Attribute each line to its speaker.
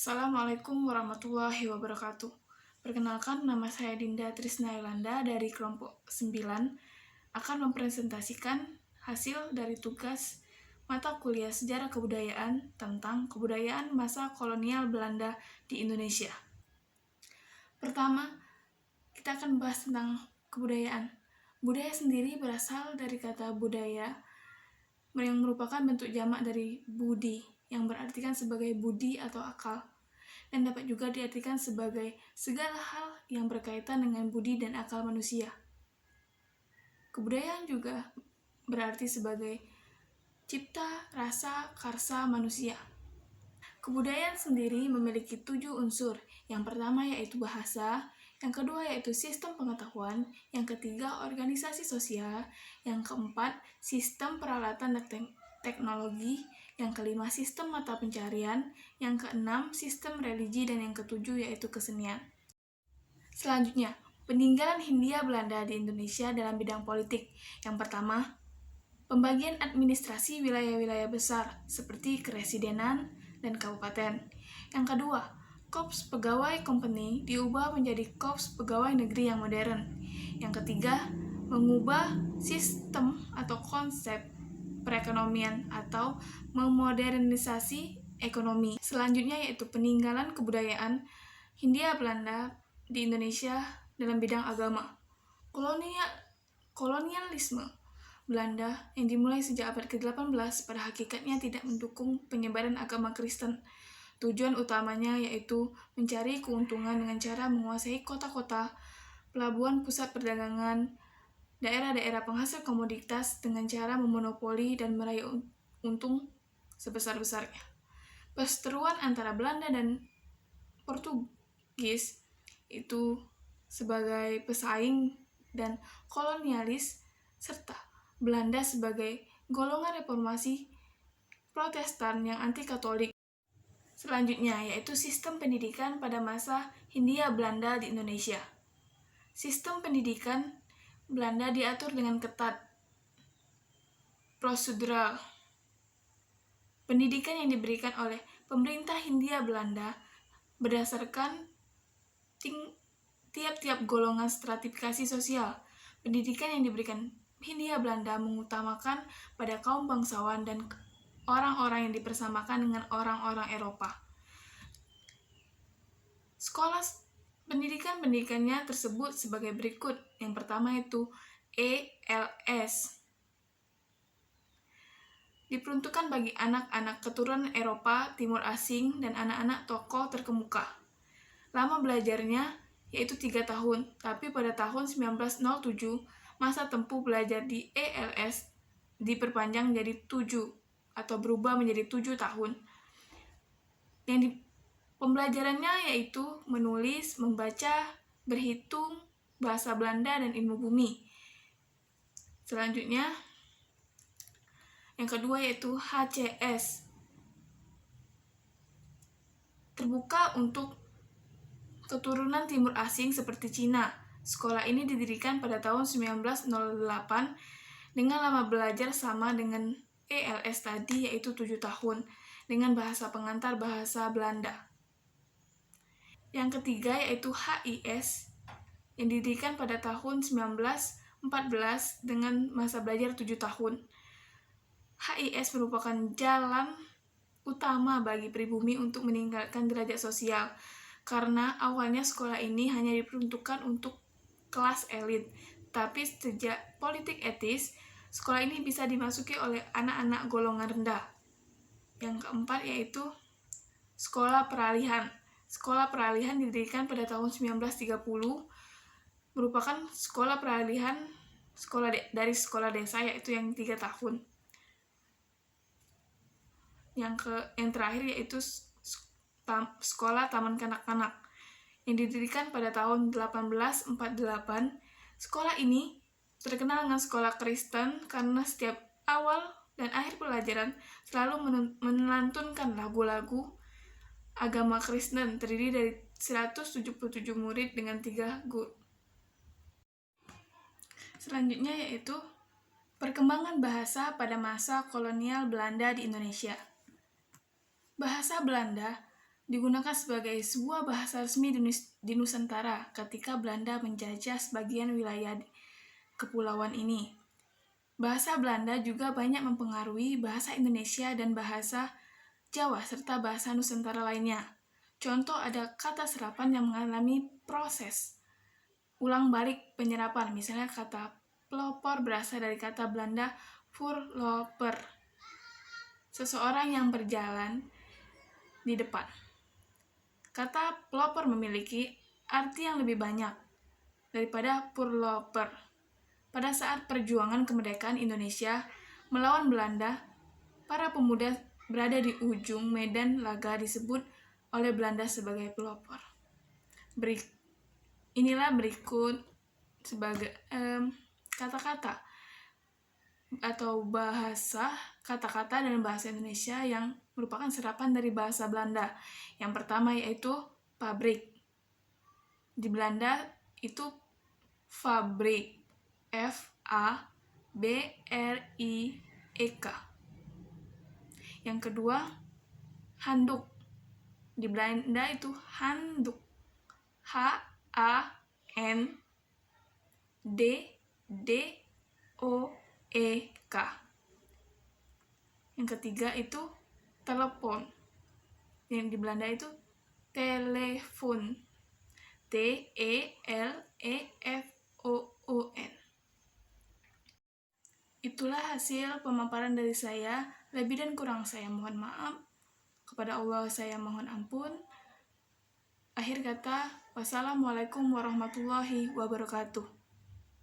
Speaker 1: Assalamualaikum warahmatullahi wabarakatuh. Perkenalkan, nama saya Dinda Trisnailanda dari kelompok 9 akan mempresentasikan hasil dari tugas mata kuliah Sejarah Kebudayaan tentang kebudayaan masa kolonial Belanda di Indonesia. Pertama, kita akan bahas tentang kebudayaan. Budaya sendiri berasal dari kata budaya yang merupakan bentuk jamak dari budi, yang berartikan sebagai budi atau akal, dan dapat juga diartikan sebagai segala hal yang berkaitan dengan budi dan akal manusia. Kebudayaan juga berarti sebagai cipta, rasa, karsa manusia. Kebudayaan sendiri memiliki 7 unsur. Yang pertama yaitu bahasa, yang kedua yaitu sistem pengetahuan, yang ketiga organisasi sosial, yang keempat sistem peralatan dan teknologi, yang kelima sistem mata pencarian, yang keenam sistem religi, dan yang ketujuh yaitu kesenian. Selanjutnya, peninggalan Hindia Belanda di Indonesia dalam bidang politik. Yang pertama, pembagian administrasi wilayah-wilayah besar seperti keresidenan dan kabupaten. Yang kedua, Korps Pegawai Company diubah menjadi Korps Pegawai Negeri yang modern. Yang ketiga, mengubah sistem atau konsep perekonomian atau memodernisasi ekonomi. Selanjutnya yaitu peninggalan kebudayaan Hindia Belanda di Indonesia dalam bidang agama. Kolonialisme Belanda yang dimulai sejak abad ke-18 pada hakikatnya tidak mendukung penyebaran agama Kristen. Tujuan utamanya yaitu mencari keuntungan dengan cara menguasai kota-kota, pelabuhan pusat perdagangan, daerah-daerah penghasil komoditas dengan cara memonopoli dan meraih untung sebesar-besarnya. Perseteruan antara Belanda dan Portugis itu sebagai pesaing dan kolonialis, serta Belanda sebagai golongan reformasi Protestan yang anti-Katolik. Selanjutnya yaitu sistem pendidikan pada masa Hindia Belanda di Indonesia. Sistem pendidikan Belanda diatur dengan ketat, prosedural. Pendidikan yang diberikan oleh pemerintah Hindia Belanda berdasarkan tiap-tiap golongan stratifikasi sosial. Pendidikan yang diberikan Hindia Belanda mengutamakan pada kaum bangsawan dan orang-orang yang dipersamakan dengan orang-orang Eropa. Sekolah pendidikannya tersebut sebagai berikut. Yang pertama itu ELS. Diperuntukkan bagi anak-anak keturunan Eropa, Timur Asing, dan anak-anak tokoh terkemuka. Lama belajarnya yaitu 3 tahun, tapi pada tahun 1907 masa tempuh belajar di ELS diperpanjang jadi 7 atau berubah menjadi 7 tahun. Pembelajarannya yaitu menulis, membaca, berhitung, bahasa Belanda, dan ilmu bumi. Selanjutnya, yang kedua yaitu HCS. Terbuka untuk keturunan Timur Asing seperti Cina. Sekolah ini didirikan pada tahun 1908 dengan lama belajar sama dengan ELS tadi yaitu 7 tahun dengan bahasa pengantar bahasa Belanda. Yang ketiga yaitu HIS yang didirikan pada tahun 1914 dengan masa belajar 7 tahun. HIS merupakan jalan utama bagi pribumi untuk meningkatkan derajat sosial, karena awalnya sekolah ini hanya diperuntukkan untuk kelas elit, tapi sejak politik etis, sekolah ini bisa dimasuki oleh anak-anak golongan rendah. Yang keempat yaitu sekolah peralihan. Sekolah peralihan didirikan pada tahun 1930, merupakan sekolah peralihan dari sekolah desa yaitu yang 3 tahun. Yang terakhir yaitu sekolah taman kanak-kanak yang didirikan pada tahun 1848. Sekolah ini terkenal dengan sekolah Kristen karena setiap awal dan akhir pelajaran selalu melantunkan lagu-lagu agama Kristen, terdiri dari 177 murid dengan 3 guru. Selanjutnya yaitu perkembangan bahasa pada masa kolonial Belanda di Indonesia. Bahasa Belanda digunakan sebagai sebuah bahasa resmi di Nusantara ketika Belanda menjajah sebagian wilayah kepulauan ini. Bahasa Belanda juga banyak mempengaruhi bahasa Indonesia dan bahasa Jawa serta bahasa Nusantara lainnya. Contoh ada kata serapan yang mengalami proses ulang balik penyerapan. Misalnya kata pelopor berasal dari kata Belanda voorloper, seseorang yang berjalan di depan. Kata pelopor memiliki arti yang lebih banyak daripada voorloper. Pada saat perjuangan kemerdekaan Indonesia melawan Belanda, para pemuda berada di ujung medan laga disebut oleh Belanda sebagai pelopor. Inilah berikut sebagai kata-kata atau bahasa kata-kata dalam bahasa Indonesia yang merupakan serapan dari bahasa Belanda. Yang pertama yaitu pabrik. Di Belanda itu fabrik, F-A-B-R-I-E-K. Yang kedua, handuk. Di Belanda itu handuk, H-A-N-D-D-O-E-K. Yang ketiga itu telepon. Yang di Belanda itu telephone, T-E-L-E-F-O-O-N. Itulah hasil pemaparan dari saya. Lebih dan kurang saya mohon maaf. Kepada Allah saya mohon ampun. Akhir kata, wassalamualaikum warahmatullahi wabarakatuh.